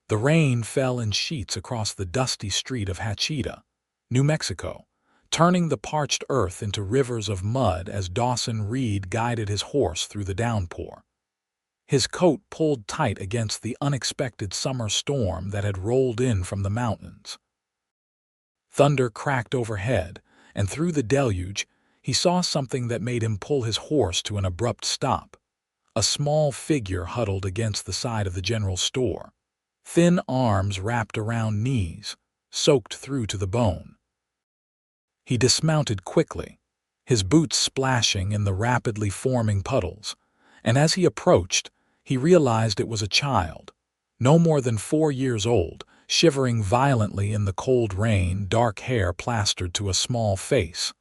The rain fell in sheets across the dusty street of Hachita, New Mexico, turning the parched earth into rivers of mud as Dawson Reed guided his horse through the downpour. His coat pulled tight against the unexpected summer storm that had rolled in from the mountains. Thunder cracked overhead, and through the deluge, he saw something that made him pull his horse to an abrupt stop. A small figure huddled against the side of the general store, thin arms wrapped around knees, soaked through to the bone. He dismounted quickly, his boots splashing in the rapidly forming puddles, and as he approached, he realized it was a child, no more than 4 years old, shivering violently in the cold rain, dark hair plastered to a small face,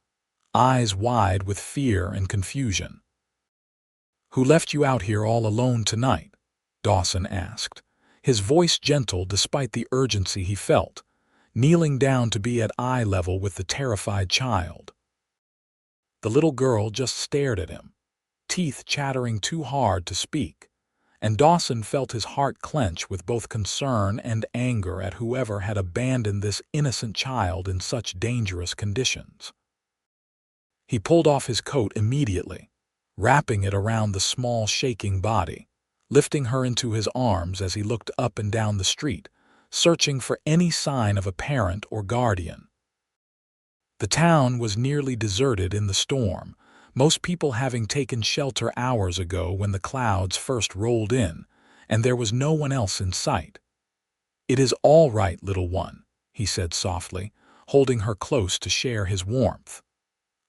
eyes wide with fear and confusion. "Who left you out here all alone tonight?" Dawson asked, his voice gentle despite the urgency he felt, kneeling down to be at eye level with the terrified child. The little girl just stared at him, teeth chattering too hard to speak, and Dawson felt his heart clench with both concern and anger at whoever had abandoned this innocent child in such dangerous conditions. He pulled off his coat immediately, wrapping it around the small shaking body, lifting her into his arms as he looked up and down the street, searching for any sign of a parent or guardian. The town was nearly deserted in the storm, most people having taken shelter hours ago when the clouds first rolled in, and there was no one else in sight. "It is all right, little one," he said softly, holding her close to share his warmth.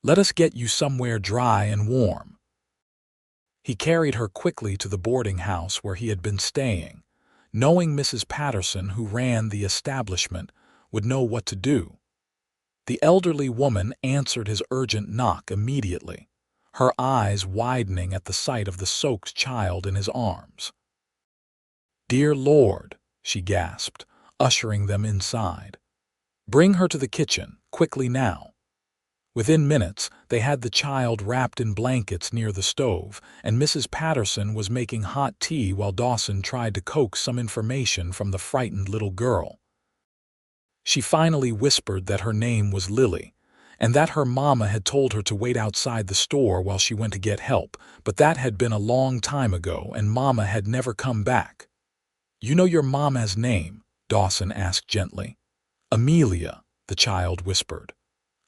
"Let us get you somewhere dry and warm." He carried her quickly to the boarding house where he had been staying, knowing Mrs. Patterson, who ran the establishment, would know what to do. The elderly woman answered his urgent knock immediately, her eyes widening at the sight of the soaked child in his arms. "Dear Lord," she gasped, ushering them inside. "Bring her to the kitchen, quickly now." Within minutes, they had the child wrapped in blankets near the stove, and Mrs. Patterson was making hot tea while Dawson tried to coax some information from the frightened little girl. She finally whispered that her name was Lily, and that her mama had told her to wait outside the store while she went to get help, but that had been a long time ago and mama had never come back. "You know your mama's name?" Dawson asked gently. "Amelia," the child whispered.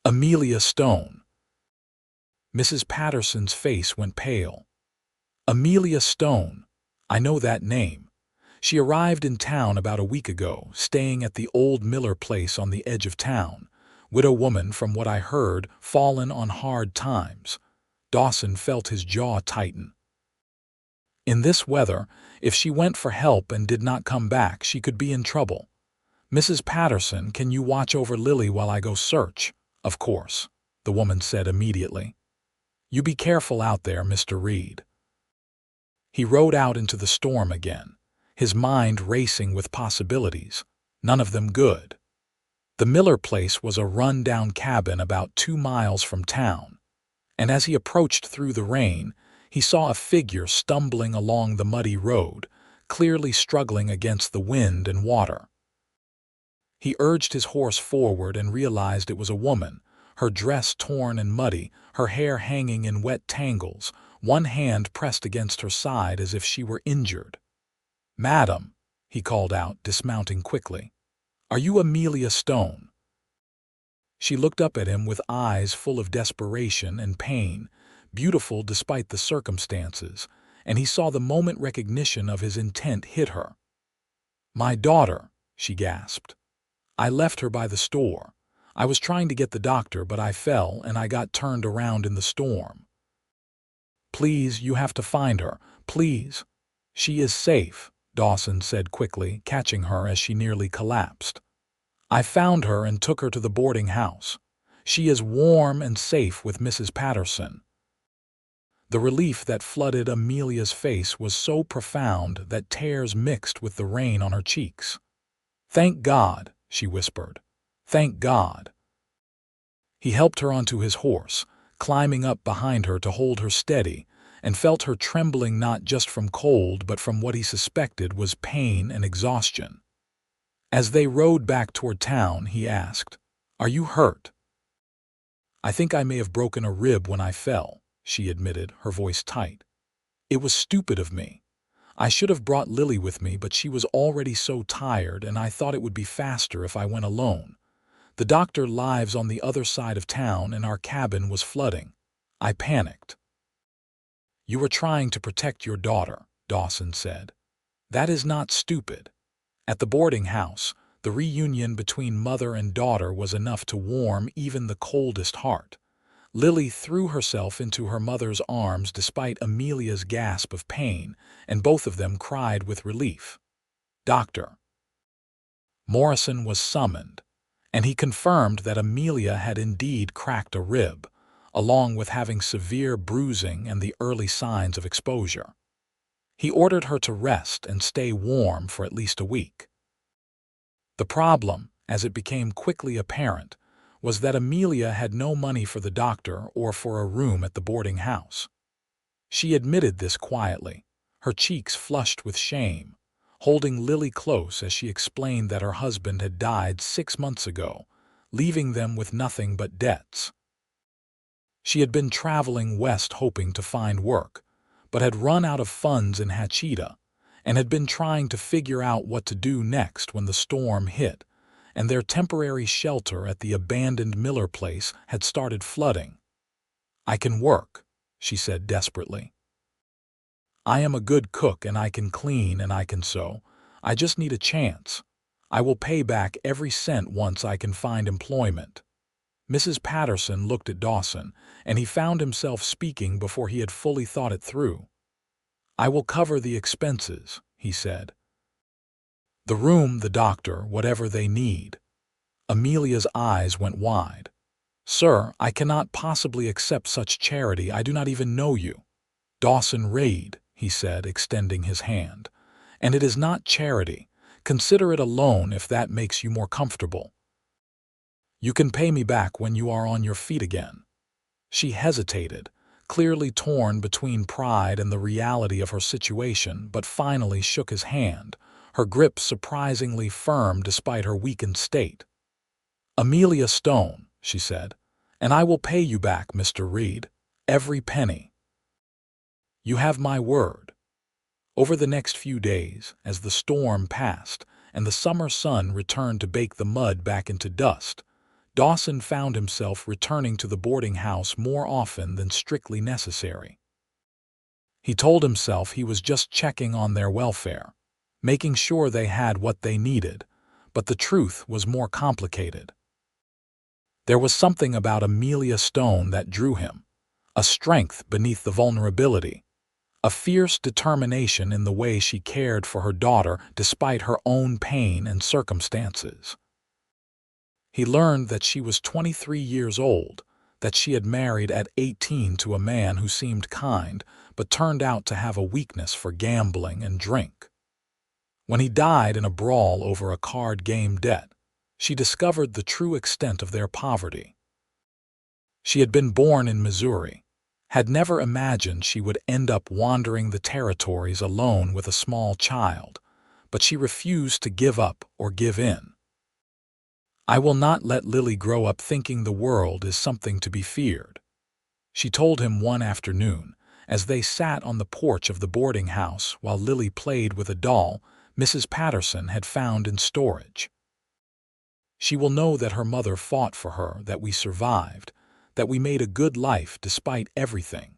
"Amelia Stone." Mrs. Patterson's face went pale. "Amelia Stone. I know that name. She arrived in town about a week ago, staying at the old Miller place on the edge of town. Widow woman, from what I heard, fallen on hard times." Dawson felt his jaw tighten. In this weather, if she went for help and did not come back, she could be in trouble. "Mrs. Patterson, can you watch over Lily while I go search?" "Of course," the woman said immediately. "You be careful out there, Mr. Reed." He rode out into the storm again, his mind racing with possibilities, none of them good. The Miller place was a run-down cabin about 2 miles from town, and as he approached through the rain, he saw a figure stumbling along the muddy road, clearly struggling against the wind and water. He urged his horse forward and realized it was a woman, her dress torn and muddy, her hair hanging in wet tangles, one hand pressed against her side as if she were injured. "Madam," he called out, dismounting quickly, "are you Amelia Stone?" She looked up at him with eyes full of desperation and pain, beautiful despite the circumstances, and he saw the moment recognition of his intent hit her. "My daughter," she gasped. "I left her by the store. I was trying to get the doctor, but I fell and I got turned around in the storm. Please, you have to find her. Please." "She is safe," Dawson said quickly, catching her as she nearly collapsed. "I found her and took her to the boarding house. She is warm and safe with Mrs. Patterson." The relief that flooded Amelia's face was so profound that tears mixed with the rain on her cheeks. "Thank God," she whispered. "Thank God." He helped her onto his horse, climbing up behind her to hold her steady, and felt her trembling not just from cold but from what he suspected was pain and exhaustion. As they rode back toward town, he asked, "Are you hurt?" "I think I may have broken a rib when I fell," she admitted, her voice tight. "It was stupid of me. I should have brought Lily with me, but she was already so tired, and I thought it would be faster if I went alone. The doctor lives on the other side of town, and our cabin was flooding. I panicked." "You were trying to protect your daughter," Dawson said. "That is not stupid." At the boarding house, the reunion between mother and daughter was enough to warm even the coldest heart. Lily threw herself into her mother's arms despite Amelia's gasp of pain, and both of them cried with relief. Dr. Morrison was summoned, and he confirmed that Amelia had indeed cracked a rib, along with having severe bruising and the early signs of exposure. He ordered her to rest and stay warm for at least a week. The problem, as it became quickly apparent, was that Amelia had no money for the doctor or for a room at the boarding house. She admitted this quietly, her cheeks flushed with shame, holding Lily close as she explained that her husband had died 6 months ago, leaving them with nothing but debts. She had been traveling west hoping to find work, but had run out of funds in Hachita, and had been trying to figure out what to do next when the storm hit, and their temporary shelter at the abandoned Miller place had started flooding. "I can work," she said desperately. "I am a good cook, and I can clean and I can sew. I just need a chance. I will pay back every cent once I can find employment." Mrs. Patterson looked at Dawson, and he found himself speaking before he had fully thought it through. "I will cover the expenses," he said. "The room, the doctor, whatever they need." Amelia's eyes went wide. "Sir, I cannot possibly accept such charity. I do not even know you." "Dawson Reed," he said, extending his hand. "And it is not charity. Consider it a loan if that makes you more comfortable. You can pay me back when you are on your feet again." She hesitated, clearly torn between pride and the reality of her situation, but finally shook his hand, her grip surprisingly firm despite her weakened state. "Amelia Stone," she said, "and I will pay you back, Mr. Reed, every penny. You have my word." Over the next few days, as the storm passed and the summer sun returned to bake the mud back into dust, Dawson found himself returning to the boarding house more often than strictly necessary. He told himself he was just checking on their welfare, making sure they had what they needed, but the truth was more complicated. There was something about Amelia Stone that drew him, a strength beneath the vulnerability, a fierce determination in the way she cared for her daughter despite her own pain and circumstances. He learned that she was 23 years old, that she had married at 18 to a man who seemed kind but turned out to have a weakness for gambling and drink. When he died in a brawl over a card game debt, she discovered the true extent of their poverty. She had been born in Missouri, had never imagined she would end up wandering the territories alone with a small child, but she refused to give up or give in. "I will not let Lily grow up thinking the world is something to be feared," she told him one afternoon, as they sat on the porch of the boarding house while Lily played with a doll Mrs. Patterson had found in storage. "She will know that her mother fought for her, that we survived, that we made a good life despite everything."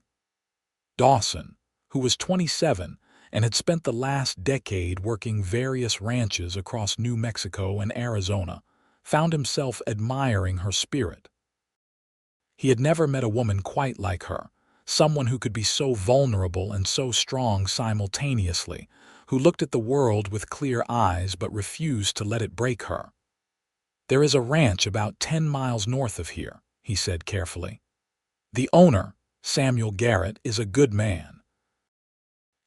Dawson, who was 27 and had spent the last decade working various ranches across New Mexico and Arizona, found himself admiring her spirit. He had never met a woman quite like her, someone who could be so vulnerable and so strong simultaneously, who looked at the world with clear eyes but refused to let it break her. "There is a ranch about 10 miles north of here," he said carefully. "The owner, Samuel Garrett, is a good man.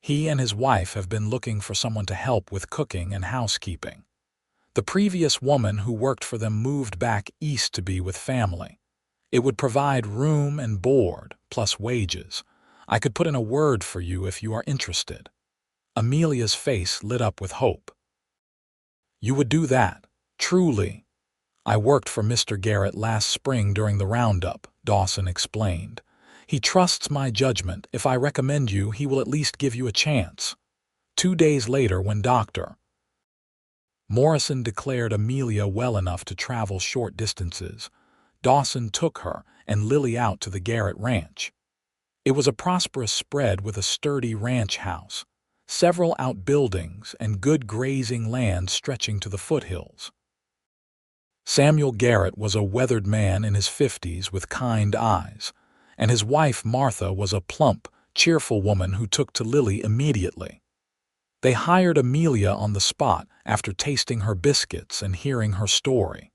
He and his wife have been looking for someone to help with cooking and housekeeping. The previous woman who worked for them moved back east to be with family. It would provide room and board, plus wages. I could put in a word for you if you are interested." Amelia's face lit up with hope. You would do that? Truly. I worked for Mr. Garrett last spring during the roundup, Dawson explained. He trusts my judgment. If I recommend you, he will at least give you a chance. 2 days later, when Dr. Morrison declared Amelia well enough to travel short distances, Dawson took her and Lily out to the Garrett Ranch. It was a prosperous spread with a sturdy ranch house, several outbuildings, and good grazing land stretching to the foothills. Samuel Garrett was a weathered man in his 50s with kind eyes, and his wife Martha was a plump, cheerful woman who took to Lily immediately. They hired Amelia on the spot after tasting her biscuits and hearing her story.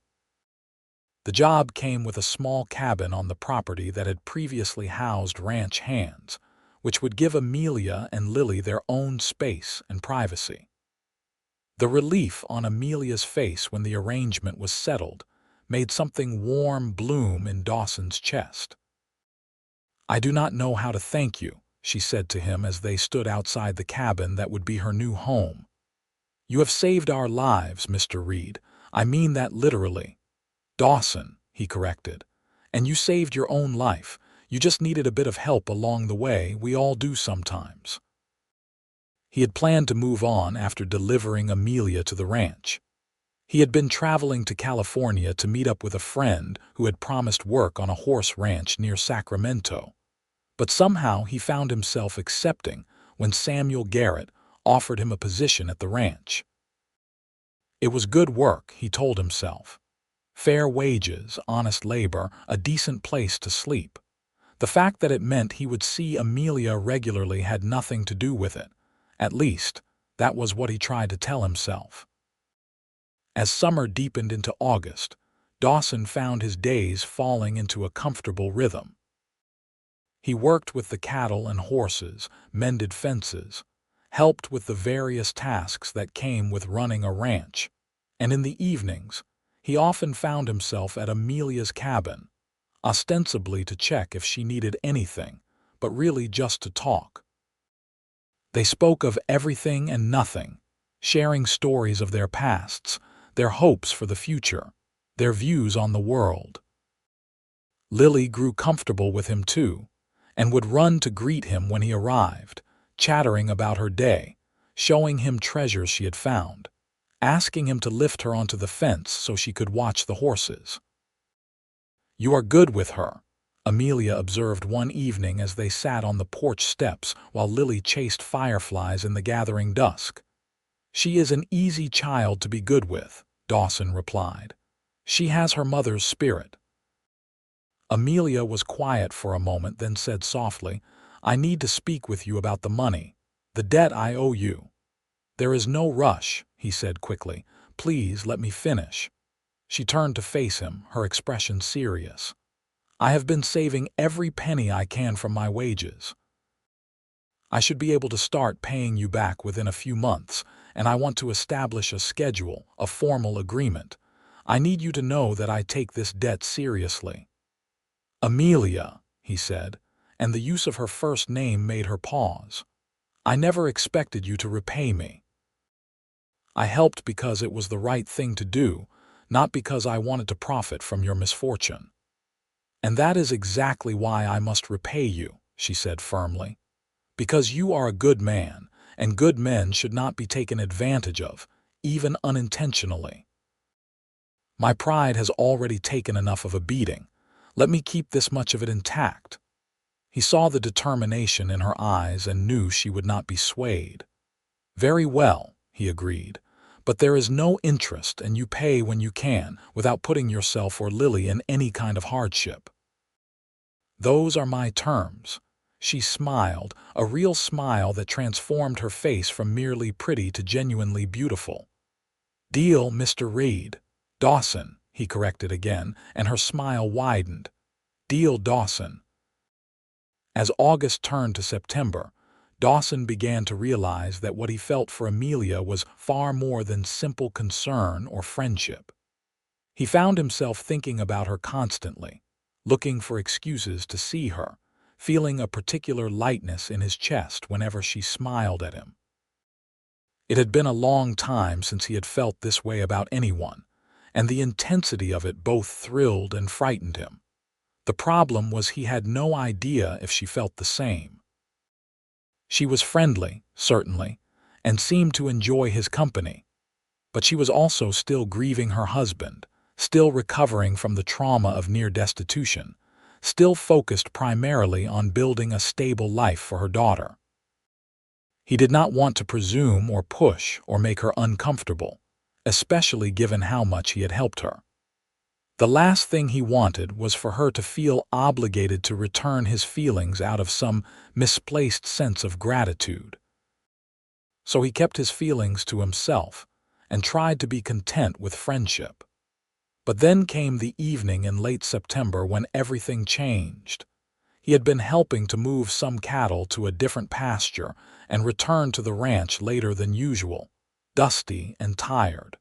The job came with a small cabin on the property that had previously housed ranch hands, which would give Amelia and Lily their own space and privacy. The relief on Amelia's face when the arrangement was settled made something warm bloom in Dawson's chest. "I do not know how to thank you," she said to him as they stood outside the cabin that would be her new home. "You have saved our lives, Mr. Reed. I mean that literally." "Dawson," he corrected. "And you saved your own life. You just needed a bit of help along the way. We all do sometimes." He had planned to move on after delivering Amelia to the ranch. He had been traveling to California to meet up with a friend who had promised work on a horse ranch near Sacramento. But somehow he found himself accepting when Samuel Garrett offered him a position at the ranch. It was good work, he told himself. Fair wages, honest labor, a decent place to sleep. The fact that it meant he would see Amelia regularly had nothing to do with it. At least, that was what he tried to tell himself. As summer deepened into August, Dawson found his days falling into a comfortable rhythm. He worked with the cattle and horses, mended fences, helped with the various tasks that came with running a ranch, and in the evenings, he often found himself at Amelia's cabin, ostensibly to check if she needed anything, but really just to talk. They spoke of everything and nothing, sharing stories of their pasts, their hopes for the future, their views on the world. Lily grew comfortable with him too, and would run to greet him when he arrived, chattering about her day, showing him treasures she had found, asking him to lift her onto the fence so she could watch the horses. "You are good with her," Amelia observed one evening as they sat on the porch steps while Lily chased fireflies in the gathering dusk. "She is an easy child to be good with," Dawson replied. "She has her mother's spirit." Amelia was quiet for a moment, then said softly, "I need to speak with you about the money, the debt I owe you." "There is no rush," he said quickly. "Please let me finish." She turned to face him, her expression serious. "I have been saving every penny I can from my wages. I should be able to start paying you back within a few months, and I want to establish a schedule, a formal agreement. I need you to know that I take this debt seriously." "Amelia," he said, and the use of her first name made her pause. "I never expected you to repay me. I helped because it was the right thing to do, not because I wanted to profit from your misfortune. And that is exactly why I must repay you," she said firmly. "Because you are a good man, and good men should not be taken advantage of, even unintentionally. My pride has already taken enough of a beating. Let me keep this much of it intact." He saw the determination in her eyes and knew she would not be swayed. "Very well," he agreed, "but there is no interest and you pay when you can without putting yourself or Lily in any kind of hardship." "Those are my terms." She smiled, a real smile that transformed her face from merely pretty to genuinely beautiful. "Deal, Mr. Reed." "Dawson," he corrected again, and her smile widened. "Deal, Dawson." As August turned to September, Dawson began to realize that what he felt for Amelia was far more than simple concern or friendship. He found himself thinking about her constantly, looking for excuses to see her, feeling a particular lightness in his chest whenever she smiled at him. It had been a long time since he had felt this way about anyone, and the intensity of it both thrilled and frightened him. The problem was he had no idea if she felt the same. She was friendly, certainly, and seemed to enjoy his company, but she was also still grieving her husband, still recovering from the trauma of near destitution, still focused primarily on building a stable life for her daughter. He did not want to presume or push or make her uncomfortable, especially given how much he had helped her. The last thing he wanted was for her to feel obligated to return his feelings out of some misplaced sense of gratitude. So he kept his feelings to himself and tried to be content with friendship. But then came the evening in late September when everything changed. He had been helping to move some cattle to a different pasture and returned to the ranch later than usual, dusty and tired.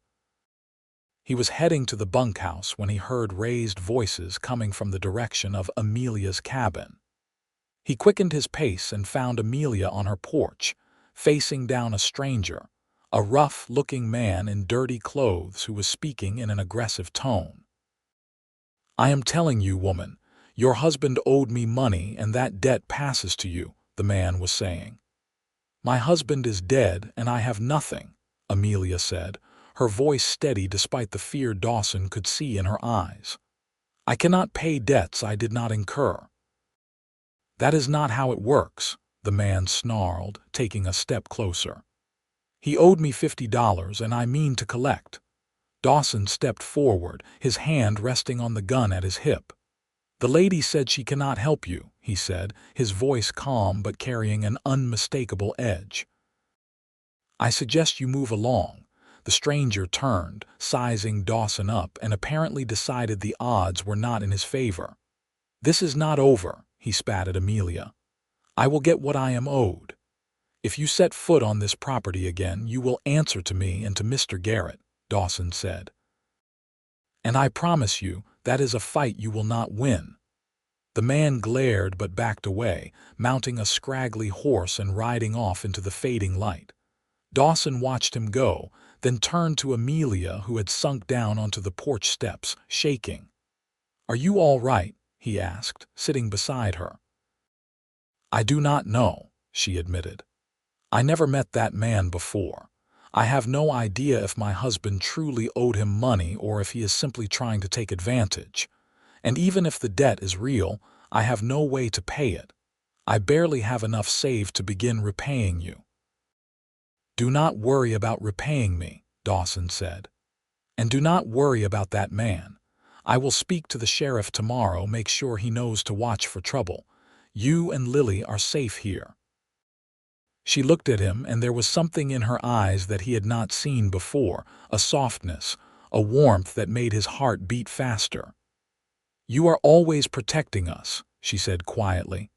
He was heading to the bunkhouse when he heard raised voices coming from the direction of Amelia's cabin. He quickened his pace and found Amelia on her porch, facing down a stranger, a rough-looking man in dirty clothes who was speaking in an aggressive tone. "I am telling you, woman, your husband owed me money and that debt passes to you," the man was saying. "My husband is dead and I have nothing," Amelia said, her voice steady despite the fear Dawson could see in her eyes. "I cannot pay debts I did not incur." "That is not how it works," the man snarled, taking a step closer. "He owed me $50 and I mean to collect." Dawson stepped forward, his hand resting on the gun at his hip. "The lady said she cannot help you," he said, his voice calm but carrying an unmistakable edge. "I suggest you move along." The stranger turned, sizing Dawson up, and apparently decided the odds were not in his favor. "This is not over," he spat at Amelia. "I will get what I am owed. If you set foot on this property again, you will answer to me and to Mr. Garrett," Dawson said. "And I promise you, that is a fight you will not win." The man glared but backed away, mounting a scraggly horse and riding off into the fading light. Dawson watched him go, then turned to Amelia, who had sunk down onto the porch steps, shaking. "Are you all right?" he asked, sitting beside her. "I do not know," she admitted. "I never met that man before. I have no idea if my husband truly owed him money or if he is simply trying to take advantage. And even if the debt is real, I have no way to pay it. I barely have enough saved to begin repaying you." "Do not worry about repaying me," Dawson said. "And do not worry about that man. I will speak to the sheriff tomorrow, make sure he knows to watch for trouble. You and Lily are safe here." She looked at him, and there was something in her eyes that he had not seen before, a softness, a warmth that made his heart beat faster. "You are always protecting us," she said quietly.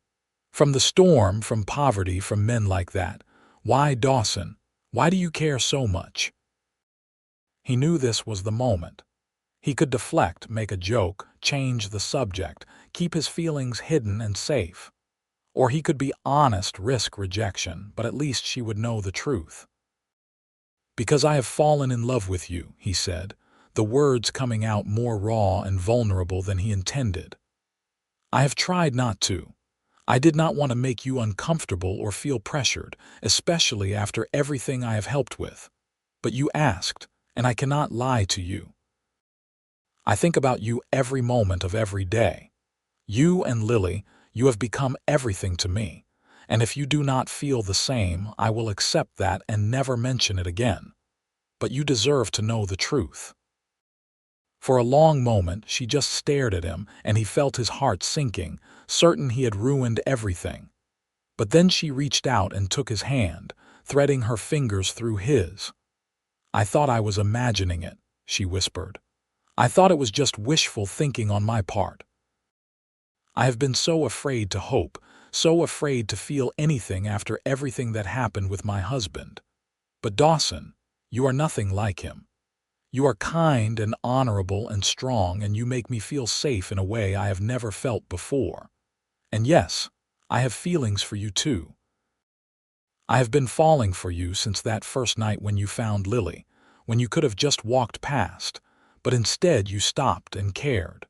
"From the storm, from poverty, from men like that. Why, Dawson? Why do you care so much?" He knew this was the moment. He could deflect, make a joke, change the subject, keep his feelings hidden and safe. Or he could be honest, risk rejection, but at least she would know the truth. "Because I have fallen in love with you," he said, the words coming out more raw and vulnerable than he intended. "I have tried not to. I did not want to make you uncomfortable or feel pressured, especially after everything I have helped with. But you asked, and I cannot lie to you. I think about you every moment of every day. You and Lily, you have become everything to me, and if you do not feel the same, I will accept that and never mention it again. But you deserve to know the truth." For a long moment she just stared at him, and he felt his heart sinking, certain he had ruined everything. But then she reached out and took his hand, threading her fingers through his. "I thought I was imagining it," she whispered. "I thought it was just wishful thinking on my part. I have been so afraid to hope, so afraid to feel anything after everything that happened with my husband. But Dawson, you are nothing like him. You are kind and honorable and strong, and you make me feel safe in a way I have never felt before. And yes, I have feelings for you too." I have been falling for you since that first night when you found Lily, when you could have just walked past, but instead you stopped and cared.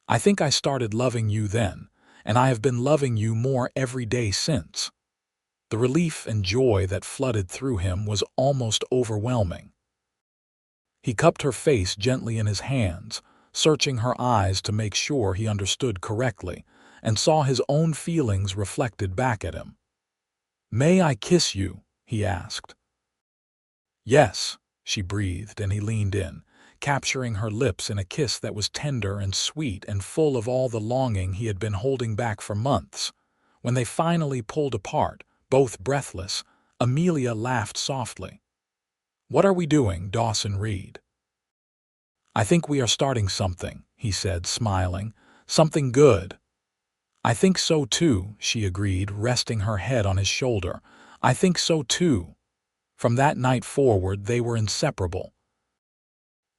I think I started loving you then, and I have been loving you more every day since." The relief and joy that flooded through him was almost overwhelming. He cupped her face gently in his hands, searching her eyes to make sure he understood correctly, and saw his own feelings reflected back at him. "May I kiss you?" he asked. "Yes," she breathed, and he leaned in, capturing her lips in a kiss that was tender and sweet and full of all the longing he had been holding back for months. When they finally pulled apart, both breathless, Amelia laughed softly. "What are we doing, Dawson Reed?" "I think we are starting something," he said, smiling. "Something good." "I think so too," she agreed, resting her head on his shoulder. "I think so too." From that night forward, they were inseparable.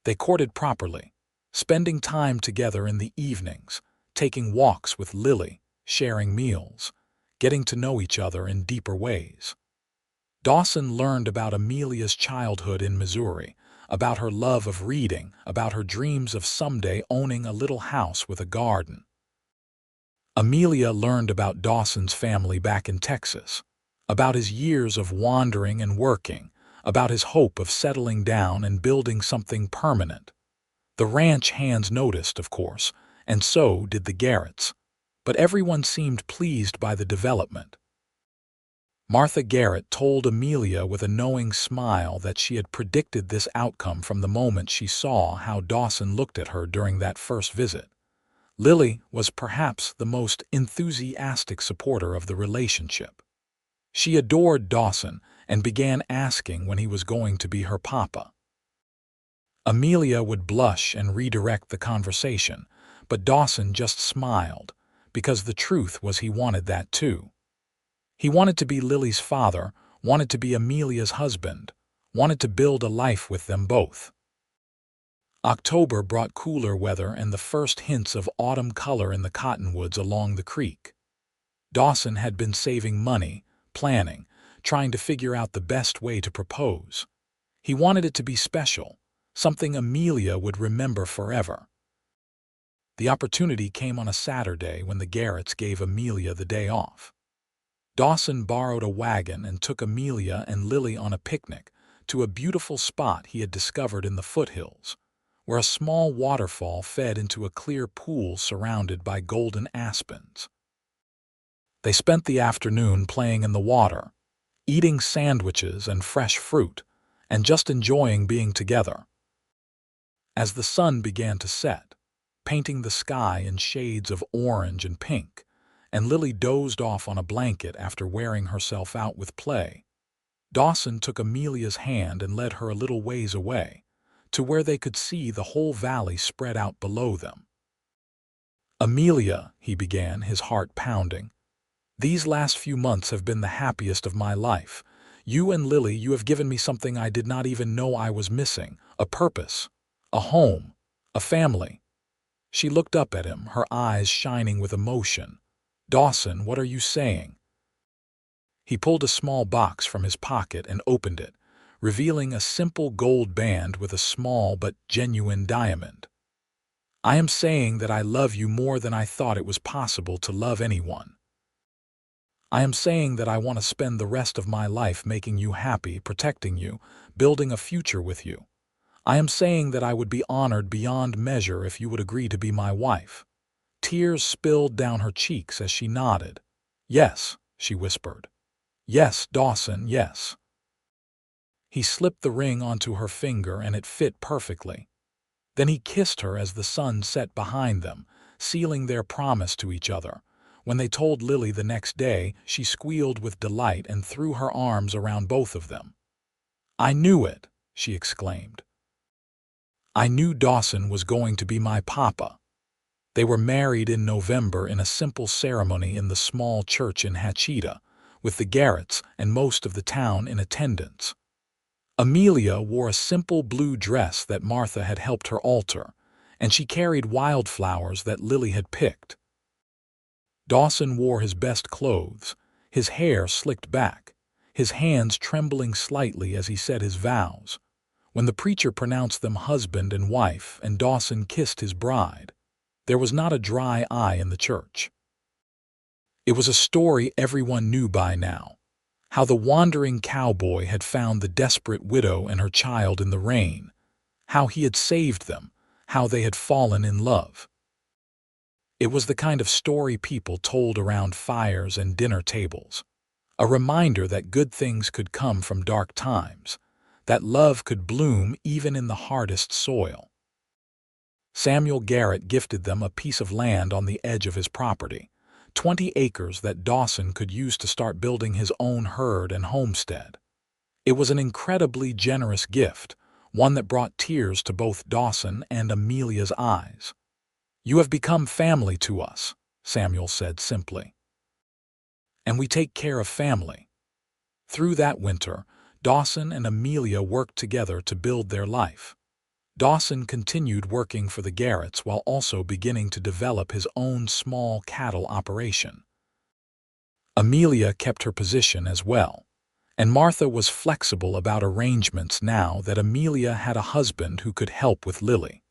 They courted properly, spending time together in the evenings, taking walks with Lily, sharing meals, getting to know each other in deeper ways. Dawson learned about Amelia's childhood in Missouri, about her love of reading, about her dreams of someday owning a little house with a garden. Amelia learned about Dawson's family back in Texas, about his years of wandering and working, about his hope of settling down and building something permanent. The ranch hands noticed, of course, and so did the Garretts, but everyone seemed pleased by the development. Martha Garrett told Amelia with a knowing smile that she had predicted this outcome from the moment she saw how Dawson looked at her during that first visit. Lily was perhaps the most enthusiastic supporter of the relationship. She adored Dawson and began asking when he was going to be her papa. Amelia would blush and redirect the conversation, but Dawson just smiled, because the truth was he wanted that too. He wanted to be Lily's father, wanted to be Amelia's husband, wanted to build a life with them both. October brought cooler weather and the first hints of autumn color in the cottonwoods along the creek. Dawson had been saving money, planning, trying to figure out the best way to propose. He wanted it to be special, something Amelia would remember forever. The opportunity came on a Saturday when the Garretts gave Amelia the day off. Dawson borrowed a wagon and took Amelia and Lily on a picnic to a beautiful spot he had discovered in the foothills, where a small waterfall fed into a clear pool surrounded by golden aspens. They spent the afternoon playing in the water, eating sandwiches and fresh fruit, and just enjoying being together. As the sun began to set, painting the sky in shades of orange and pink, and Lily dozed off on a blanket after wearing herself out with play, Dawson took Amelia's hand and led her a little ways away, to where they could see the whole valley spread out below them. "Amelia," he began, his heart pounding, "these last few months have been the happiest of my life. You and Lily, you have given me something I did not even know I was missing, a purpose, a home, a family." She looked up at him, her eyes shining with emotion. "Dawson, what are you saying?" He pulled a small box from his pocket and opened it, revealing a simple gold band with a small but genuine diamond. "I am saying that I love you more than I thought it was possible to love anyone. I am saying that I want to spend the rest of my life making you happy, protecting you, building a future with you. I am saying that I would be honored beyond measure if you would agree to be my wife." Tears spilled down her cheeks as she nodded. "Yes," she whispered. "Yes, Dawson, yes." He slipped the ring onto her finger and it fit perfectly. Then he kissed her as the sun set behind them, sealing their promise to each other. When they told Lily the next day, she squealed with delight and threw her arms around both of them. "I knew it," she exclaimed. "I knew Dawson was going to be my papa." They were married in November in a simple ceremony in the small church in Hachita, with the Garretts and most of the town in attendance. Amelia wore a simple blue dress that Martha had helped her alter, and she carried wildflowers that Lily had picked. Dawson wore his best clothes, his hair slicked back, his hands trembling slightly as he said his vows. When the preacher pronounced them husband and wife and Dawson kissed his bride, there was not a dry eye in the church. It was a story everyone knew by now, how the wandering cowboy had found the desperate widow and her child in the rain, how he had saved them, how they had fallen in love. It was the kind of story people told around fires and dinner tables, a reminder that good things could come from dark times, that love could bloom even in the hardest soil. Samuel Garrett gifted them a piece of land on the edge of his property, 20 acres that Dawson could use to start building his own herd and homestead. It was an incredibly generous gift, one that brought tears to both Dawson and Amelia's eyes. "You have become family to us," Samuel said simply. "And we take care of family." Through that winter, Dawson and Amelia worked together to build their life. Dawson continued working for the Garretts while also beginning to develop his own small cattle operation. Amelia kept her position as well, and Martha was flexible about arrangements now that Amelia had a husband who could help with Lily.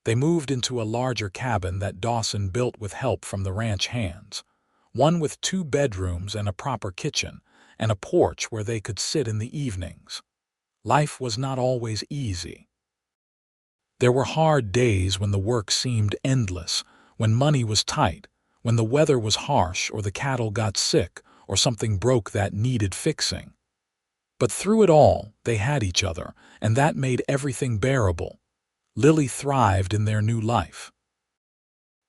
They moved into a larger cabin that Dawson built with help from the ranch hands, one with 2 bedrooms and a proper kitchen, and a porch where they could sit in the evenings. Life was not always easy. There were hard days when the work seemed endless, when money was tight, when the weather was harsh or the cattle got sick or something broke that needed fixing. But through it all, they had each other, and that made everything bearable. Lily thrived in their new life.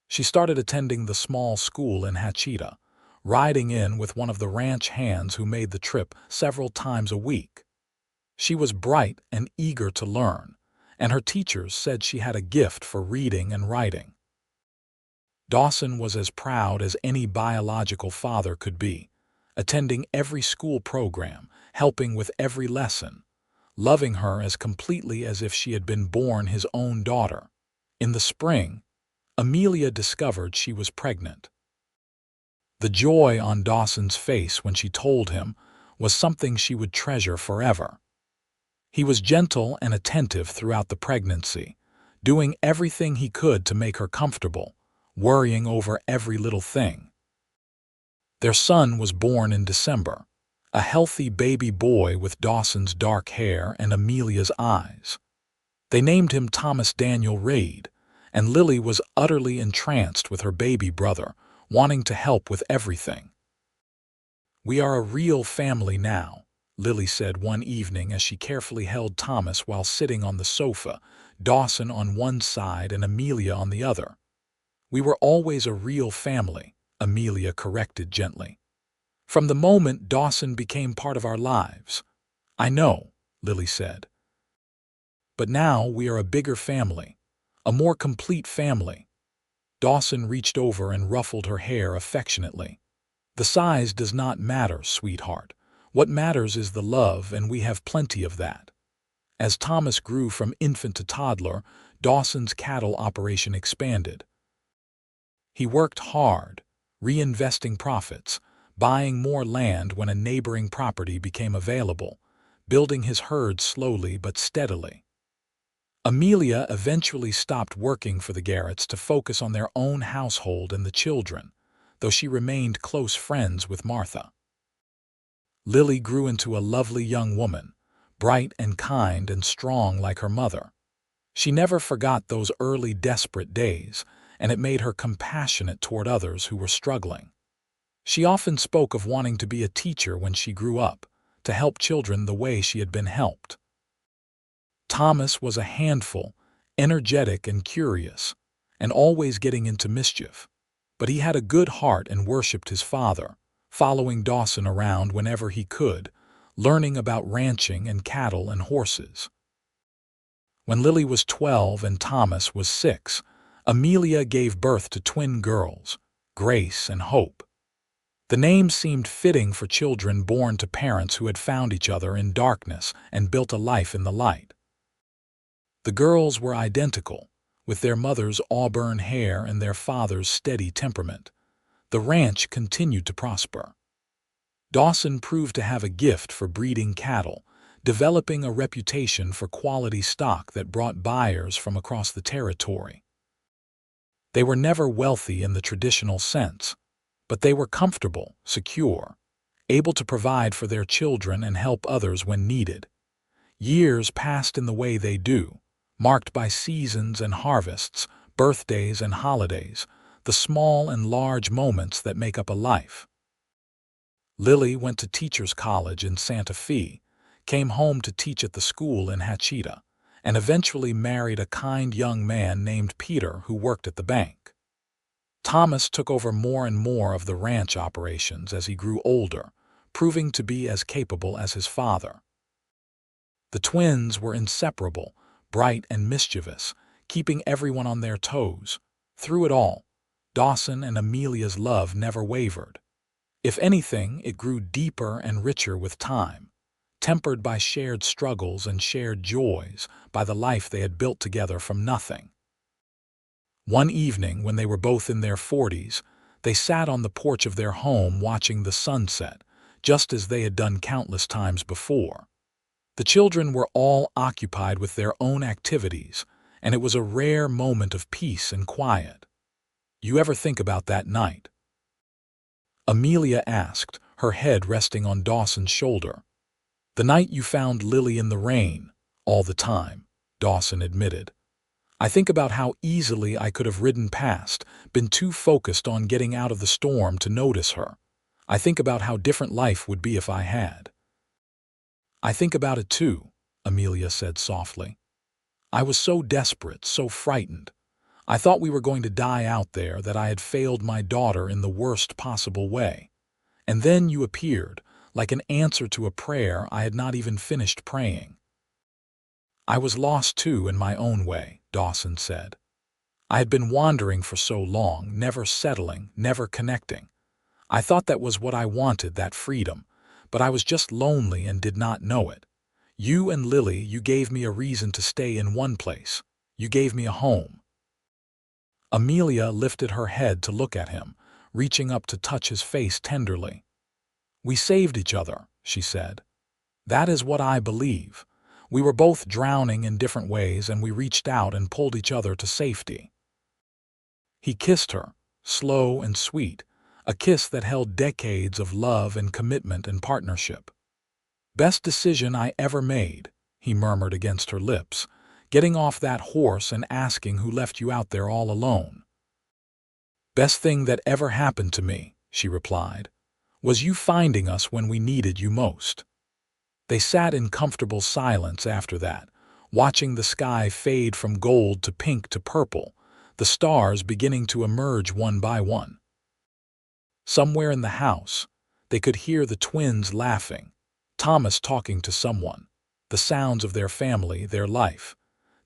She started attending the small school in Hachita, riding in with one of the ranch hands who made the trip several times a week. She was bright and eager to learn, and her teachers said she had a gift for reading and writing. Dawson was as proud as any biological father could be, attending every school program, helping with every lesson, loving her as completely as if she had been born his own daughter. In the spring, Amelia discovered she was pregnant. The joy on Dawson's face when she told him was something she would treasure forever. He was gentle and attentive throughout the pregnancy, doing everything he could to make her comfortable, worrying over every little thing. Their son was born in December, a healthy baby boy with Dawson's dark hair and Amelia's eyes. They named him Thomas Daniel Reed, and Lily was utterly entranced with her baby brother, wanting to help with everything. "We are a real family now," Lily said one evening as she carefully held Thomas while sitting on the sofa, Dawson on one side and Amelia on the other. "We were always a real family," Amelia corrected gently. "From the moment Dawson became part of our lives." "I know," Lily said. "But now we are a bigger family, a more complete family." Dawson reached over and ruffled her hair affectionately. "The size does not matter, sweetheart. What matters is the love, and we have plenty of that." As Thomas grew from infant to toddler, Dawson's cattle operation expanded. He worked hard, reinvesting profits, buying more land when a neighboring property became available, building his herd slowly but steadily. Amelia eventually stopped working for the Garretts to focus on their own household and the children, though she remained close friends with Martha. Lily grew into a lovely young woman, bright and kind and strong like her mother. She never forgot those early desperate days, and it made her compassionate toward others who were struggling. She often spoke of wanting to be a teacher when she grew up, to help children the way she had been helped. Thomas was a handful, energetic and curious, and always getting into mischief, but he had a good heart and worshipped his father, following Dawson around whenever he could, learning about ranching and cattle and horses. When Lily was 12 and Thomas was 6, Amelia gave birth to twin girls, Grace and Hope. The name seemed fitting for children born to parents who had found each other in darkness and built a life in the light. The girls were identical, with their mother's auburn hair and their father's steady temperament. The ranch continued to prosper. Dawson proved to have a gift for breeding cattle, developing a reputation for quality stock that brought buyers from across the territory. They were never wealthy in the traditional sense, but they were comfortable, secure, able to provide for their children and help others when needed. Years passed in the way they do, marked by seasons and harvests, birthdays and holidays, the small and large moments that make up a life. Lily went to teacher's college in Santa Fe, came home to teach at the school in Hachita, and eventually married a kind young man named Peter who worked at the bank. Thomas took over more and more of the ranch operations as he grew older, proving to be as capable as his father. The twins were inseparable, bright and mischievous, keeping everyone on their toes. Through it all, Dawson and Amelia's love never wavered. If anything, it grew deeper and richer with time, tempered by shared struggles and shared joys, by the life they had built together from nothing. One evening, when they were both in their 40s, they sat on the porch of their home watching the sunset, just as they had done countless times before. The children were all occupied with their own activities, and it was a rare moment of peace and quiet. "You ever think about that night?" Amelia asked, her head resting on Dawson's shoulder. "The night you found Lily in the rain, all the time," Dawson admitted. "I think about how easily I could have ridden past, been too focused on getting out of the storm to notice her. I think about how different life would be if I had." "I think about it too," Amelia said softly. "I was so desperate, so frightened. I thought we were going to die out there, that I had failed my daughter in the worst possible way. And then you appeared, like an answer to a prayer I had not even finished praying." "I was lost too in my own way," Dawson said. "I had been wandering for so long, never settling, never connecting. I thought that was what I wanted, that freedom, but I was just lonely and did not know it. You and Lily, you gave me a reason to stay in one place. You gave me a home." Amelia lifted her head to look at him, reaching up to touch his face tenderly. "We saved each other," she said. "That is what I believe. We were both drowning in different ways, and we reached out and pulled each other to safety." He kissed her, slow and sweet, a kiss that held decades of love and commitment and partnership. "Best decision I ever made," he murmured against her lips, "getting off that horse and asking who left you out there all alone." "Best thing that ever happened to me," she replied, "was you finding us when we needed you most." They sat in comfortable silence after that, watching the sky fade from gold to pink to purple, the stars beginning to emerge one by one. Somewhere in the house, they could hear the twins laughing, Thomas talking to someone, the sounds of their family, their life,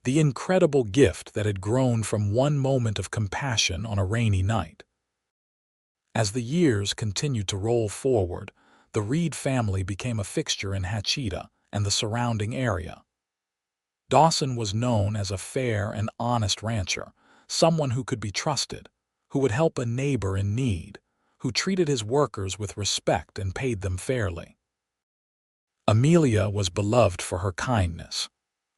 the incredible gift that had grown from one moment of compassion on a rainy night. As the years continued to roll forward, the Reed family became a fixture in Hachita and the surrounding area. Dawson was known as a fair and honest rancher, someone who could be trusted, who would help a neighbor in need, who treated his workers with respect and paid them fairly. Amelia was beloved for her kindness,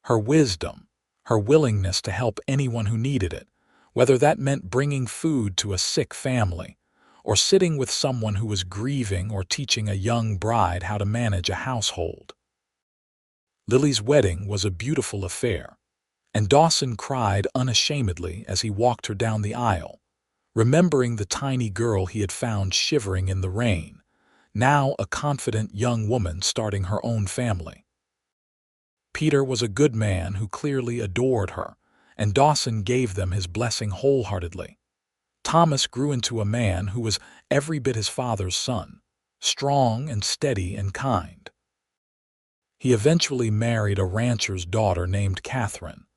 her wisdom, her willingness to help anyone who needed it, whether that meant bringing food to a sick family, or sitting with someone who was grieving, or teaching a young bride how to manage a household. Lily's wedding was a beautiful affair, and Dawson cried unashamedly as he walked her down the aisle, remembering the tiny girl he had found shivering in the rain, now a confident young woman starting her own family. Peter was a good man who clearly adored her, and Dawson gave them his blessing wholeheartedly. Thomas grew into a man who was every bit his father's son, strong and steady and kind. He eventually married a rancher's daughter named Catherine,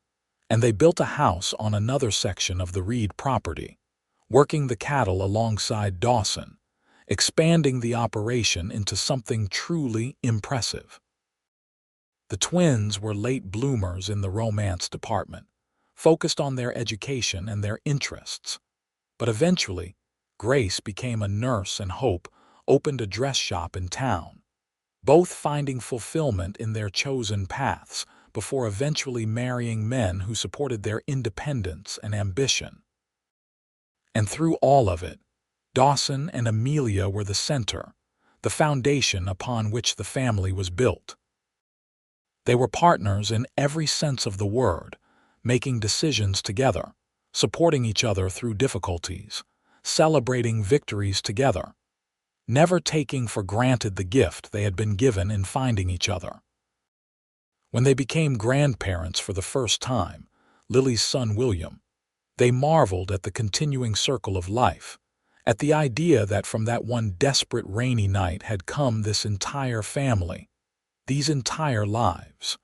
and they built a house on another section of the Reed property, working the cattle alongside Dawson, expanding the operation into something truly impressive. The twins were late bloomers in the romance department, focused on their education and their interests. But eventually, Grace became a nurse and Hope, opened a dress shop in town, both finding fulfillment in their chosen paths before eventually marrying men who supported their independence and ambition. And through all of it, Dawson and Amelia were the center, the foundation upon which the family was built. They were partners in every sense of the word, making decisions together, supporting each other through difficulties, celebrating victories together, never taking for granted the gift they had been given in finding each other. When they became grandparents for the first time, Lily's son William, they marveled at the continuing circle of life, at the idea that from that one desperate rainy night had come this entire family, these entire lives.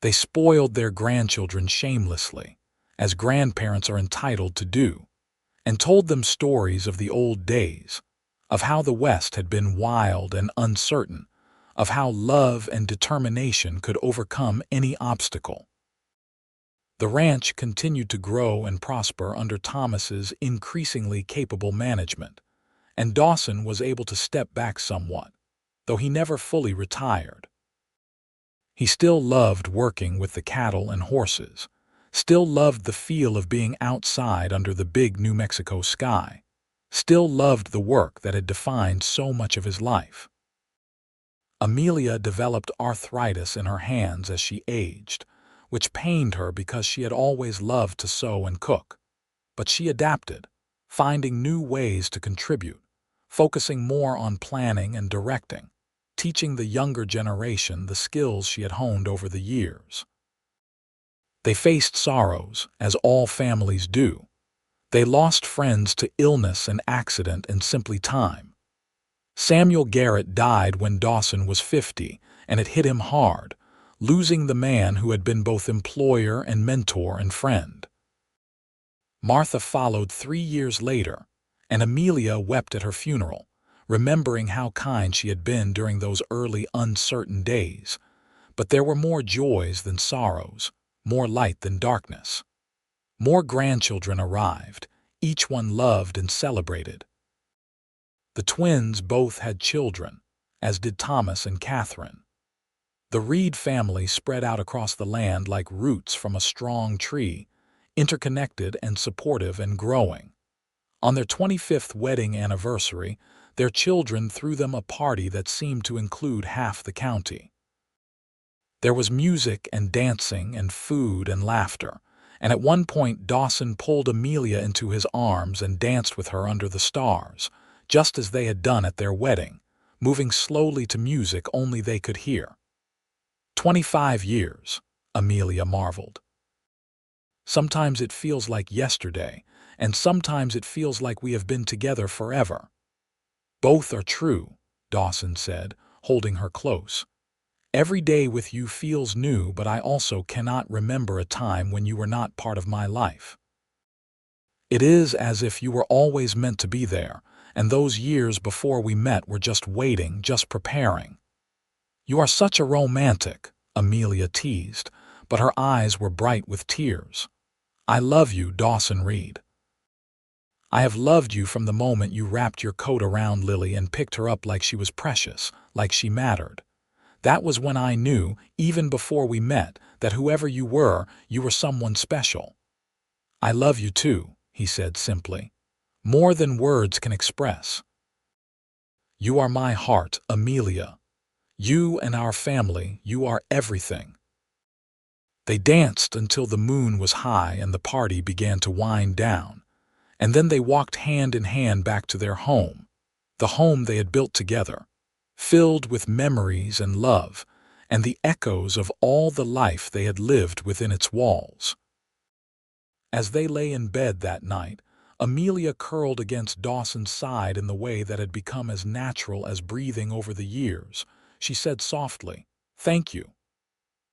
They spoiled their grandchildren shamelessly, as grandparents are entitled to do, and told them stories of the old days, of how the West had been wild and uncertain, of how love and determination could overcome any obstacle. The ranch continued to grow and prosper under Thomas's increasingly capable management, and Dawson was able to step back somewhat, though he never fully retired. He still loved working with the cattle and horses, still loved the feel of being outside under the big New Mexico sky, still loved the work that had defined so much of his life. Amelia developed arthritis in her hands as she aged, which pained her because she had always loved to sew and cook. But she adapted, finding new ways to contribute, focusing more on planning and directing, teaching the younger generation the skills she had honed over the years. They faced sorrows, as all families do. They lost friends to illness and accident and simply time. Samuel Garrett died when Dawson was 50, and it hit him hard, losing the man who had been both employer and mentor and friend. Martha followed 3 years later, and Amelia wept at her funeral, remembering how kind she had been during those early uncertain days. But there were more joys than sorrows, more light than darkness. More grandchildren arrived, each one loved and celebrated. The twins both had children, as did Thomas and Catherine. The Reed family spread out across the land like roots from a strong tree, interconnected and supportive and growing. On their 25th wedding anniversary, their children threw them a party that seemed to include half the county. There was music and dancing and food and laughter, and at one point Dawson pulled Amelia into his arms and danced with her under the stars, just as they had done at their wedding, moving slowly to music only they could hear. 25 years, Amelia marveled. Sometimes it feels like yesterday, and sometimes it feels like we have been together forever. Both are true, Dawson said, holding her close. Every day with you feels new, but I also cannot remember a time when you were not part of my life. It is as if you were always meant to be there, and those years before we met were just waiting, just preparing. You are such a romantic, Amelia teased, but her eyes were bright with tears. I love you, Dawson Reed. I have loved you from the moment you wrapped your coat around Lily and picked her up like she was precious, like she mattered. That was when I knew, even before we met, that whoever you were someone special. I love you too, he said simply. More than words can express. You are my heart, Amelia. You and our family, you are everything. They danced until the moon was high and the party began to wind down, and then they walked hand in hand back to their home, the home they had built together, filled with memories and love, and the echoes of all the life they had lived within its walls. As they lay in bed that night, Amelia curled against Dawson's side in the way that had become as natural as breathing over the years. She said softly, "Thank you."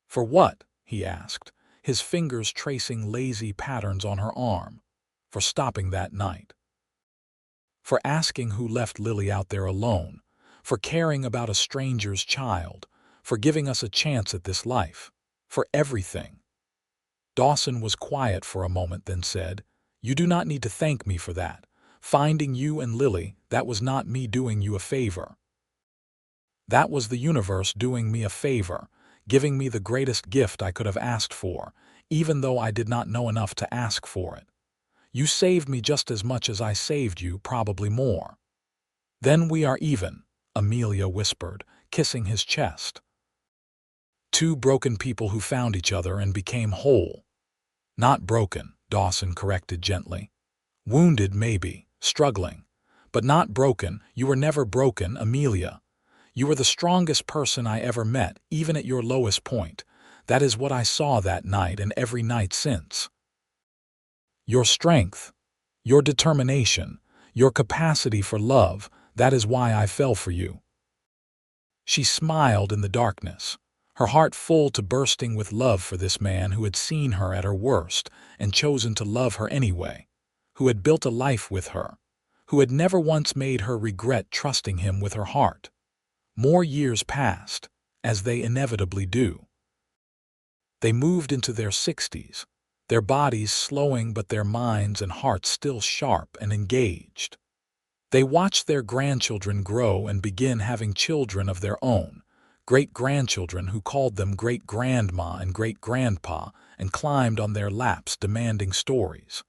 "For what?" he asked, his fingers tracing lazy patterns on her arm. "For stopping that night. For asking who left Lily out there alone. For caring about a stranger's child. For giving us a chance at this life. For everything." Dawson was quiet for a moment, then said, "You do not need to thank me for that, Finding you and Lily, that was not me doing you a favor. That was the universe doing me a favor, giving me the greatest gift I could have asked for, even though I did not know enough to ask for it. You saved me just as much as I saved you, probably more. Then we are even, Amelia whispered, kissing his chest. Two broken people who found each other and became whole. Not broken, Dawson corrected gently. Wounded, maybe, struggling. But not broken. You were never broken, Amelia. You were the strongest person I ever met, even at your lowest point. That is what I saw that night and every night since. Your strength, your determination, your capacity for love, that is why I fell for you. She smiled in the darkness, her heart full to bursting with love for this man who had seen her at her worst and chosen to love her anyway, who had built a life with her, who had never once made her regret trusting him with her heart. More years passed, as they inevitably do. They moved into their 60s, their bodies slowing but their minds and hearts still sharp and engaged. They watched their grandchildren grow and begin having children of their own, great-grandchildren who called them great-grandma and great-grandpa and climbed on their laps demanding stories.